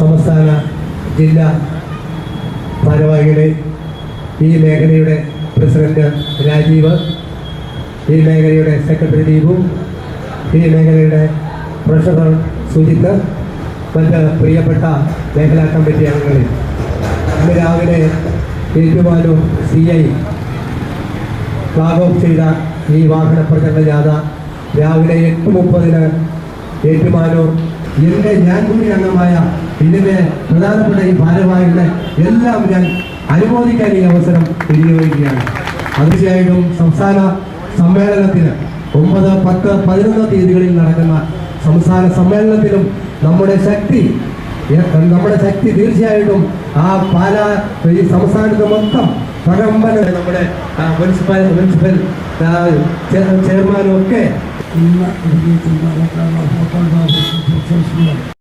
സംസ്ഥാന ജില്ലാ ഭാരവാഹികളെ, ഈ മേഖലയുടെ പ്രസിഡന്റ് രാജീവ്, ഈ മേഖലയുടെ സെക്രട്ടറി ദീപു, ഈ മേഖലയുടെ ട്രഷറർ സുജിത്ത്, മറ്റ് പ്രിയപ്പെട്ട മേഖലാ കമ്മിറ്റി അംഗങ്ങളിൽ, ഇന്ന് രാവിലെ ഏറ്റുമാനൂർ CI ഫ്ലാഗ് ഓഫ് ചെയ്ത ഈ വാഹന പ്രചരണ ജാഥ രാവിലെ 8:30 ഏറ്റുമാനൂർ ഞാൻ കൂടി അംഗമായ ഇതിൻ്റെ പ്രധാനപ്പെട്ട ഈ ഭാരവാഹികളെ എല്ലാം ഞാൻ അനുമോദിക്കാൻ ഈ അവസരം വിനിയോഗിക്കുകയാണ്. തീർച്ചയായിട്ടും സംസ്ഥാന സമ്മേളനത്തിന് 9, 10, 11 തീയതികളിൽ നടക്കുന്ന സംസ്ഥാന സമ്മേളനത്തിലും നമ്മുടെ ശക്തി തീർച്ചയായിട്ടും ആ പാലാ ഈ സംസ്ഥാനത്ത് മൊത്തം പ്രകമ്പന നമ്മുടെ മുനിസിപ്പൽ ചെയർമാനും ഒക്കെ